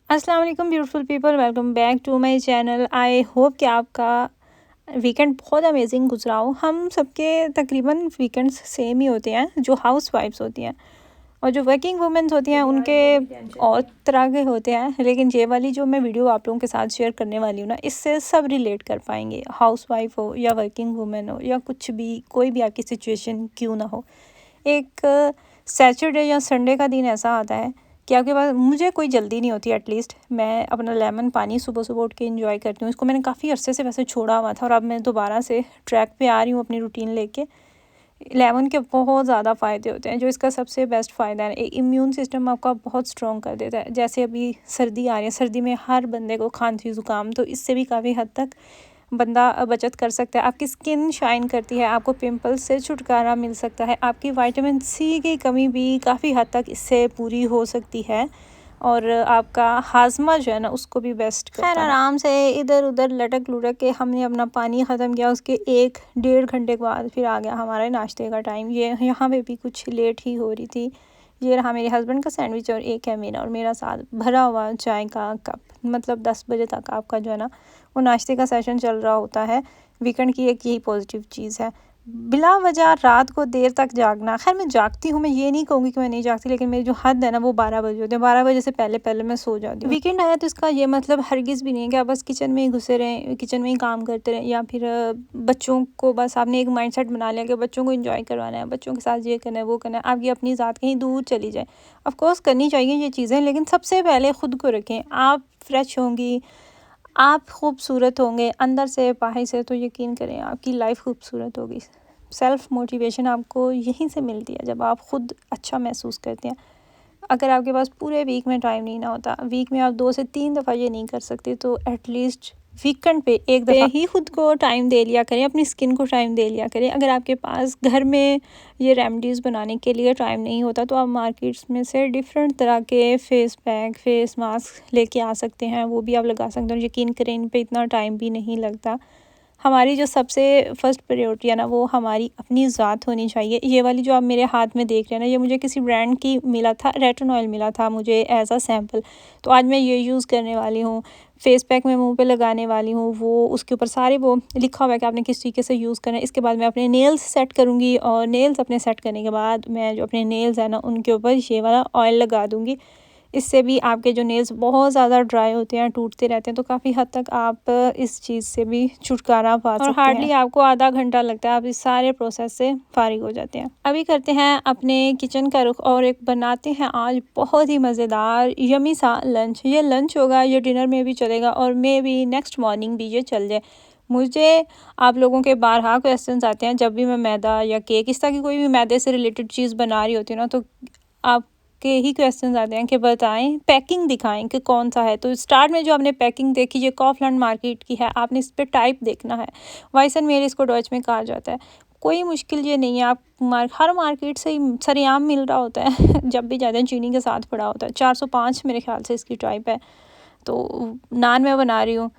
अस्सलाम वालेकुम beautiful people, welcome back to my channel. I hope कि आपका वीकेंड बहुत अमेजिंग गुजरा हो। हम सबके तकरीबन वीकेंड्स सेम ही होते हैं, जो हाउस वाइफ्स होती हैं और जो वर्किंग वुमेन्स होती हैं उनके और तरह के होते हैं। लेकिन ये वाली जो मैं वीडियो आप लोगों के साथ शेयर करने वाली हूँ ना, इससे सब रिलेट कर पाएंगे, हाउस वाइफ हो या वर्किंग वुमेन हो या कुछ भी, कोई भी आपकी सिचुएशन क्यों ना हो। एक सैटरडे या संडे का दिन ऐसा आता है कि आपके पास, मुझे कोई जल्दी नहीं होती, एटलीस्ट मैं अपना लेमन पानी सुबह सुबह उठ के एंजॉय करती हूँ। इसको मैंने काफ़ी अरसे से वैसे छोड़ा हुआ था और अब मैं दोबारा से ट्रैक पे आ रही हूँ अपनी रूटीन लेके। लेमन के बहुत ज़्यादा फ़ायदे होते हैं। जो इसका सबसे बेस्ट फ़ायदा है, इम्यून सिस्टम आपका बहुत स्ट्रॉन्ग कर देता है। जैसे अभी सर्दी आ रही है, सर्दी में हर बंदे को खांसी ज़ुकाम, तो इससे भी काफ़ी हद तक बंदा बचत कर सकता है। आपकी स्किन शाइन करती है, आपको पिंपल्स से छुटकारा मिल सकता है, आपकी विटामिन सी की कमी भी काफ़ी हद तक इससे पूरी हो सकती है और आपका हाजमा जो है ना उसको भी बेस्ट करता है। खैर, आराम से इधर उधर लटक लुटक के हमने अपना पानी ख़त्म किया। उसके 1-1.5 घंटे के बाद फिर आ गया हमारे नाश्ते का टाइम। ये यहाँ पे भी कुछ लेट ही हो रही थी। ये रहा मेरे हस्बैंड का सैंडविच और एक है मेरा, और मेरा साथ भरा हुआ चाय का कप। मतलब 10 बजे तक आपका जो है ना वो नाश्ते का सेशन चल रहा होता है। वीकेंड की एक यही पॉजिटिव चीज़ है, बिला वजह रात को देर तक जागना। खैर, मैं जागती हूँ, मैं ये नहीं कहूँगी कि मैं नहीं जागती, लेकिन मेरी जो हद है ना वो 12 बजे होते हैं। 12 बजे से पहले पहले मैं सो जाती हूँ। वीकेंड आया तो इसका ये मतलब हरगिज़ भी नहीं है कि आप बस किचन में ही घुसे रहें, किचन में ही काम करते रहें, या फिर बच्चों को बस आपने एक माइंडसेट बना लिया कि बच्चों को एंजॉय करवाना है, बच्चों के साथ ये करना है वो करना है, आपकी अपनी ज़ात कहीं दूर चली जाए। ऑफकोर्स करनी चाहिए ये चीज़ें, लेकिन सबसे पहले ख़ुद को रखें। आप फ्रेश होंगी, आप खूबसूरत होंगे अंदर से बाहर से, तो यकीन करें आपकी लाइफ खूबसूरत होगी। सेल्फ़ मोटिवेशन आपको यहीं से मिलती है, जब आप ख़ुद अच्छा महसूस करते हैं। अगर आपके पास पूरे वीक में टाइम नहीं ना होता, वीक में आप 2 से 3 दफ़ा ये नहीं कर सकते, तो एटलीस्ट वीकेंड पे एक दफ़ा ही खुद को टाइम दे लिया करें, अपनी स्किन को टाइम दे लिया करें। अगर आपके पास घर में ये रेमेडीज़ बनाने के लिए टाइम नहीं होता, तो आप मार्केट्स में से डिफरेंट तरह के फेस पैक, फेस मास्क लेके आ सकते हैं, वो भी आप लगा सकते हैं। यकीन करें, इन पे इतना टाइम भी नहीं लगता। हमारी जो सबसे फर्स्ट प्रायोरिटी है ना, वो हमारी अपनी ज़ात होनी चाहिए। ये वाली जो आप मेरे हाथ में देख रहे हैं ना, ये मुझे किसी ब्रांड की मिला था, रेटिनॉल मिला था मुझे एज अ सैम्पल। तो आज मैं ये यूज़ करने वाली हूँ। फेस पैक मैं मुंह पे लगाने वाली हूँ, वो उसके ऊपर सारे वो लिखा हुआ है कि आपने किस तरीके से यूज़ करना है। इसके बाद मैं अपने नेल्स सेट करूँगी, और नेल्स अपने सेट करने के बाद मैं जो अपने नेल्स है ना उनके ऊपर ये वाला ऑयल लगा दूँगी। इससे भी आपके जो नेल्स बहुत ज़्यादा ड्राई होते हैं, टूटते रहते हैं, तो काफ़ी हद तक आप इस चीज़ से भी छुटकारा पा सकते हैं। और हार्डली आपको आधा घंटा लगता है, आप इस सारे प्रोसेस से फारिग हो जाते हैं। अभी करते हैं अपने किचन का रुख और एक बनाते हैं आज बहुत ही मज़ेदार यमी सा लंच। ये लंच होगा, ये डिनर में भी चलेगा और मे बी नेक्स्ट मॉर्निंग भी ये चल जाए। मुझे आप लोगों के बारहा क्वेश्चंस आते हैं जब भी मैं मैदा या केक, इस तरह की कोई भी मैदे से रिलेटेड चीज़ बना रही होती हूँ ना, तो आप के ही क्वेश्चंस आते हैं कि बताएं, पैकिंग दिखाएं कि कौन सा है। तो स्टार्ट में जो आपने पैकिंग देखी, ये कॉफलैंड मार्केट की है, आपने इस पर टाइप देखना है। वाइसन मेरे इसको डॉच में कहा जाता है। कोई मुश्किल ये नहीं है, आप हर मार्केट से ही सरेआम मिल रहा होता है जब भी जाते हैं चीनी के साथ पड़ा होता है। 405 मेरे ख्याल से इसकी टाइप है। तो नान मैं बना रही हूँ।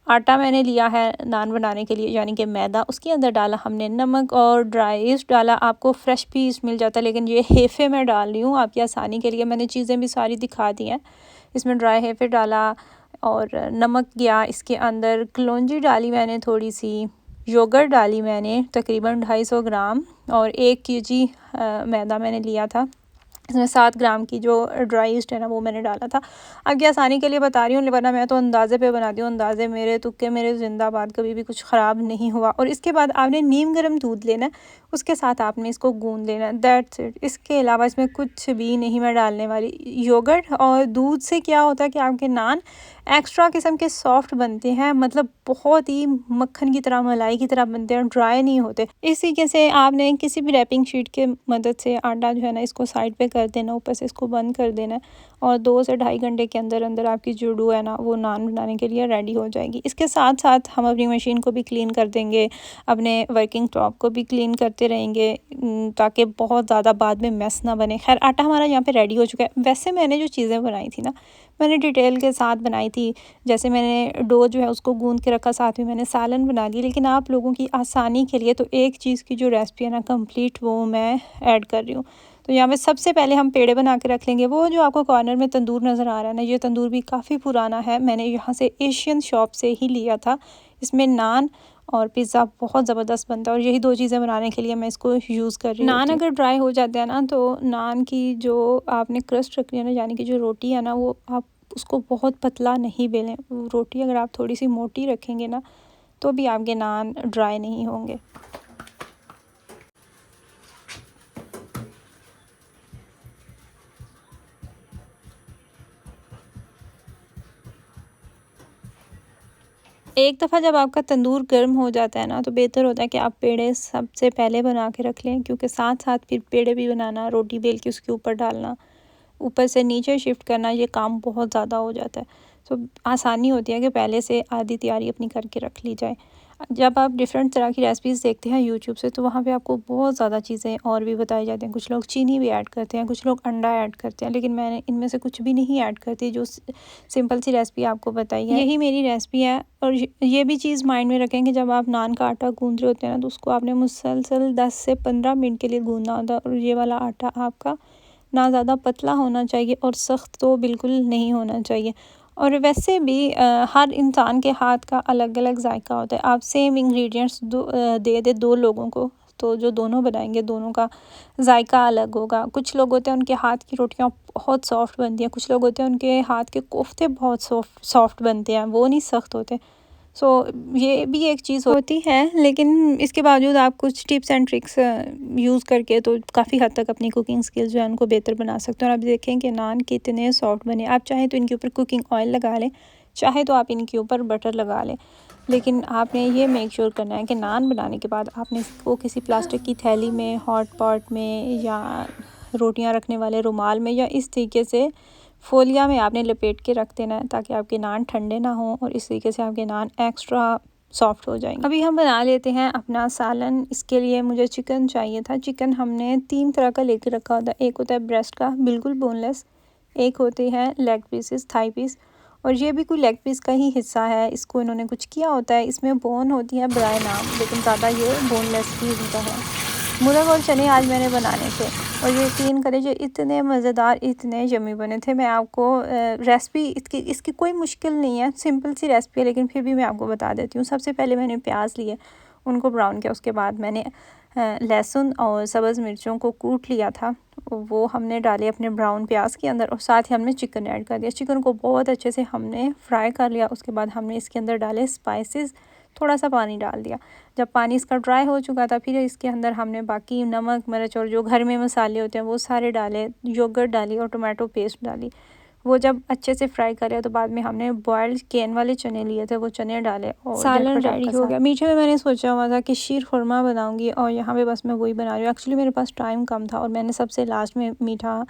आटा मैंने लिया है नान बनाने के लिए, यानी कि मैदा। उसके अंदर डाला हमने नमक और ड्राई ईस्ट डाला। आपको फ्रेश पीस मिल जाता है, लेकिन ये हेफ़े मैं डाल रही हूँ आपकी आसानी के लिए। मैंने चीज़ें भी सारी दिखा दी हैं। इसमें ड्राई हेफ़े डाला और नमक गया इसके अंदर, कलौंजी डाली मैंने, थोड़ी सी योगर्ट डाली मैंने तकरीबन 250 ग्राम, और 1 केजी मैदा मैंने लिया था। इसमें 7 ग्राम की जो ड्राई ईस्ट है ना वो मैंने डाला था। अब ये आसानी के लिए बता रही हूँ, वरना मैं तो अंदाज़े पे बनाती हूँ। अंदाज़े मेरे तुक्के मेरे जिंदाबाद, कभी भी कुछ ख़राब नहीं हुआ। और इसके बाद आपने नीम गर्म दूध लेना है, उसके साथ आपने इसको गूंद लेना है, दैट्स इट। इसके अलावा इसमें कुछ भी नहीं मैं डालने वाली। योगर्ट और दूध से क्या होता है कि आपके नान एक्स्ट्रा किस्म के सॉफ्ट बनते हैं, मतलब बहुत ही मक्खन की तरह, मलाई की तरह बनते हैं, ड्राई नहीं होते। इस तरीके से आपने किसी भी रैपिंग शीट के मदद से आटा जो है ना इसको साइड पे कर देना, ऊपर से इसको बंद कर देना है, और 2 से 2.5 घंटे के अंदर अंदर आपकी जो डो है ना वो नान बनाने के लिए रेडी हो जाएगी। इसके साथ साथ हम अपनी मशीन को भी क्लीन कर देंगे, अपने वर्किंग टॉप को भी क्लीन करते रहेंगे, ताकि बहुत ज़्यादा बाद में मैस ना बने। खैर, आटा हमारा यहाँ पे रेडी हो चुका है। वैसे मैंने जो चीज़ें बनाई थी ना, मैंने डिटेल के साथ बनाई थी। जैसे मैंने डो जो है उसको गूंद के रखा, साथ में मैंने सालन बना ली। लेकिन आप लोगों की आसानी के लिए तो एक चीज़ की जो रेसिपी है ना कंप्लीट, वो मैं ऐड कर रही हूँ। तो यहाँ पे सबसे पहले हम पेड़े बना के रख लेंगे। वो जो आपको कॉर्नर में तंदूर नज़र आ रहा है ना, ये तंदूर भी काफ़ी पुराना है, मैंने यहाँ से एशियन शॉप से ही लिया था। इसमें नान और पिज़्ज़ा बहुत ज़बरदस्त बनता है और यही दो चीज़ें बनाने के लिए मैं इसको यूज़ कर रही हूँ। नान अगर ड्राई हो जाते हैं ना, तो नान की जो आपने क्रस्ट रखनी है ना, यानी कि जो रोटी है ना, वो आप उसको बहुत पतला नहीं बेलें। रोटी अगर आप थोड़ी सी मोटी रखेंगे ना, तो भी आपके नान ड्राई नहीं होंगे। एक दफ़ा जब आपका तंदूर गर्म हो जाता है ना, तो बेहतर होता है कि आप पेड़े सबसे पहले बना के रख लें, क्योंकि साथ साथ फिर पेड़े भी बनाना, रोटी बेल के उसके ऊपर डालना, ऊपर से नीचे शिफ्ट करना, ये काम बहुत ज़्यादा हो जाता है। तो आसानी होती है कि पहले से आधी तैयारी अपनी करके रख ली जाए। जब आप डिफरेंट तरह की रेसिपीज़ देखते हैं यूट्यूब से, तो वहाँ पे आपको बहुत ज़्यादा चीज़ें और भी बताई जाती हैं। कुछ लोग चीनी भी ऐड करते हैं, कुछ लोग अंडा ऐड करते हैं, लेकिन मैंने इनमें से कुछ भी नहीं ऐड करती। जो सिंपल सी रेसिपी आपको बताई है, यही मेरी रेसिपी है। और ये भी चीज़ माइंड में रखें कि जब आप नान का आटा गूंद रहे होते हैं ना, तो उसको आपने मुसलसल 10 से 15 मिनट के लिए गूंदना होता है। और ये वाला आटा आपका ना ज़्यादा पतला होना चाहिए और सख्त तो बिल्कुल नहीं होना चाहिए। और वैसे भी हर इंसान के हाथ का अलग अलग जायका होता है। आप सेम इंग्रेडिएंट्स दे दे दो लोगों को, तो जो दोनों बनाएंगे दोनों का जायका अलग होगा। कुछ लोग होते हैं उनके हाथ की रोटियां बहुत सॉफ्ट बनती हैं, कुछ लोग होते हैं उनके हाथ के कोफ्ते बहुत सॉफ्ट बनते हैं, वो नहीं सख्त होते। सो ये भी एक चीज़ होती है, लेकिन इसके बावजूद आप कुछ टिप्स एंड ट्रिक्स यूज़ करके तो काफ़ी हद तक अपनी कुकिंग स्किल्स जो है उनको बेहतर बना सकते हैं। और आप देखें कि नान कितने सॉफ्ट बने। आप चाहें तो इनके ऊपर कुकिंग ऑयल लगा लें, चाहे तो आप इनके ऊपर बटर लगा लें, लेकिन आपने ये मेक श्योर करना है कि नान बनाने के बाद आपने इसको किसी प्लास्टिक की थैली में, हॉट पॉट में, या रोटियां रखने वाले रुमाल में, या इस तरीके से फोलिया में आपने लपेट के रख देना है, ताकि आपके नान ठंडे ना हों और इस तरीके से आपके नान एक्स्ट्रा सॉफ्ट हो जाएंगे। अभी हम बना लेते हैं अपना सालन। इसके लिए मुझे चिकन चाहिए था। चिकन हमने 3 तरह का लेके रखा होता है। एक होता है ब्रेस्ट का, बिल्कुल बोनलेस, एक होते हैं लेग पीसेस, थाई पीस, और ये भी कोई लेग पीस का ही हिस्सा है। इसको इन्होंने कुछ किया होता है, इसमें बोन होती है बराए नाम, लेकिन ज़्यादा ये बोनलेस ही होता है। मुर्ग और चने आज मैंने बनाने थे, और ये यकीन करें जो इतने मज़ेदार, इतने यम्मी बने थे। मैं आपको रेसिपी इसकी कोई मुश्किल नहीं है, सिंपल सी रेसिपी है, लेकिन फिर भी मैं आपको बता देती हूँ। सबसे पहले मैंने प्याज लिए, उनको ब्राउन किया। उसके बाद मैंने लहसुन और सब्ज़ मिर्चों को कूट लिया था, वो हमने डाले अपने ब्राउन प्याज के अंदर, और साथ ही हमने चिकन ऐड कर दिया। चिकन को बहुत अच्छे से हमने फ्राई कर लिया। उसके बाद हमने इसके अंदर डाले स्पाइसेस, थोड़ा सा पानी डाल दिया। जब पानी इसका ड्राई हो चुका था, फिर इसके अंदर हमने बाकी नमक, मिर्च और जो घर में मसाले होते हैं वो सारे डाले, योगर्ट डाली और टोमेटो पेस्ट डाली। वो जब अच्छे से फ्राई कर लिया, तो बाद में हमने बॉयल्ड केन वाले चने लिए थे, वो चने डाले और सालन रेडी हो गया। मीठे में मैंने सोचा हुआ था कि शीर खुरमा बनाऊंगी, और यहाँ पे बस मैं वही बना रही हूँ। एक्चुअली मेरे पास टाइम कम था और मैंने सबसे लास्ट में मीठा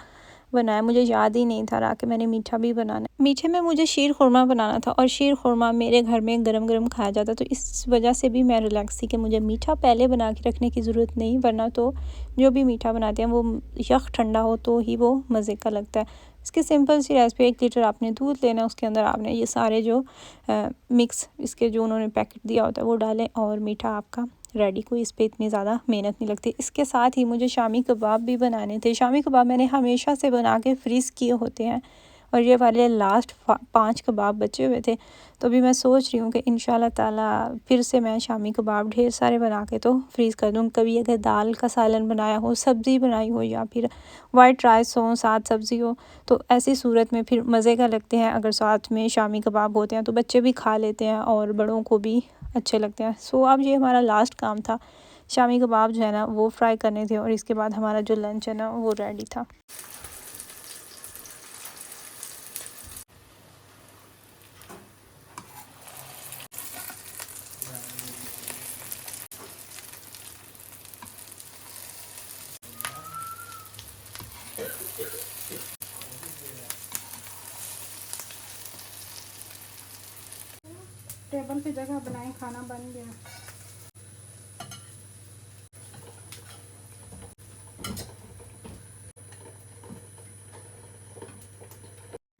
बनाया। मुझे याद ही नहीं था रहा कि मैंने मीठा भी बनाना है। मीठे में मुझे शीर खुरमा बनाना था, और शीर खुरमा मेरे घर में गरम गरम खाया जाता, तो इस वजह से भी मैं रिलैक्स थी कि मुझे मीठा पहले बना के रखने की ज़रूरत नहीं, वरना तो जो भी मीठा बनाते हैं वो यख ठंडा हो तो ही वो मज़े का लगता है। इसकी सिंपल सी रेसिपी, 1 लीटर आपने दूध लेना है, उसके अंदर आपने ये सारे जो मिक्स इसके जो उन्होंने पैकेट दिया होता है वो डालें, और मीठा आपका रेडी। कोई इस पर इतनी ज़्यादा मेहनत नहीं लगती। इसके साथ ही मुझे शामी कबाब भी बनाने थे। शामी कबाब मैंने हमेशा से बना के फ्रीज़ किए होते हैं, और ये वाले लास्ट 5 कबाब बचे हुए थे। तो अभी मैं सोच रही हूँ कि इंशाल्लाह ताला फिर से मैं शामी कबाब ढेर सारे बना के तो फ्रीज़ कर दूँ। कभी अगर दाल का सालन बनाया हो, सब्ज़ी बनाई हो, या फिर वाइट राइस हो, साथ सब्ज़ी हो, तो ऐसी सूरत में फिर मज़े का लगते हैं। अगर साथ में शामी कबाब होते हैं तो बच्चे भी खा लेते हैं और बड़ों को भी अच्छे लगते हैं। सो अब ये हमारा लास्ट काम था, शामी कबाब जो है ना वो फ्राई करने थे, और इसके बाद हमारा जो लंच है ना वो रेडी था। टेबल पे जगह बनाए, खाना बन गया।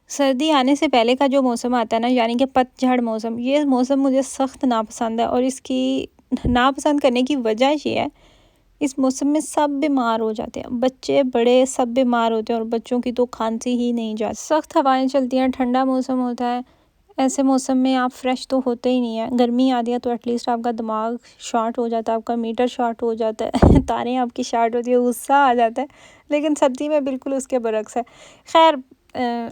सर्दी आने से पहले का जो मौसम आता है ना, यानी कि पतझड़ मौसम, ये मौसम मुझे सख्त नापसंद है। और इसकी नापसंद करने की वजह ये है, इस मौसम में सब बीमार हो जाते हैं, बच्चे बड़े सब बीमार होते हैं और बच्चों की तो खांसी ही नहीं जाती। सख्त हवाएं चलती हैं, ठंडा मौसम होता है, ऐसे मौसम में आप फ्रेश तो होते ही नहीं है। गर्मी आती है तो एटलीस्ट आपका दिमाग शॉर्ट हो जाता है, आपका मीटर शॉर्ट हो जाता है तारें आपकी शॉर्ट होती है, गुस्सा आ जाता है। लेकिन सर्दी में बिल्कुल उसके बरक्स है। खैर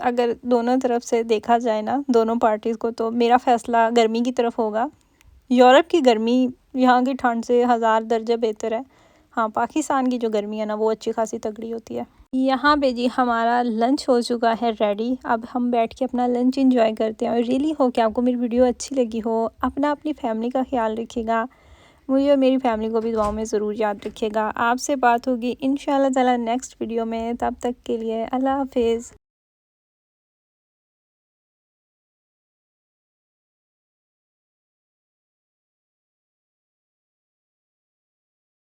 अगर दोनों तरफ से देखा जाए ना, दोनों पार्टीज़ को, तो मेरा फ़ैसला गर्मी की तरफ होगा। यूरोप की गर्मी यहाँ की ठंड से 1000 दर्जे बेहतर है। हाँ, पाकिस्तान की जो गर्मी है ना वो अच्छी खासी तगड़ी होती है। यहाँ पे जी हमारा लंच हो चुका है रेडी। अब हम बैठ के अपना लंच एंजॉय करते हैं। और रियली हो कि आपको मेरी वीडियो अच्छी लगी हो। अपनी फैमिली का ख्याल रखिएगा। मुझे और मेरी फैमिली को भी दुआओं में ज़रूर याद रखिएगा। आपसे बात होगी इंशाल्लाह ताला नेक्स्ट वीडियो में। तब तक के लिए अल्लाह हाफिज़।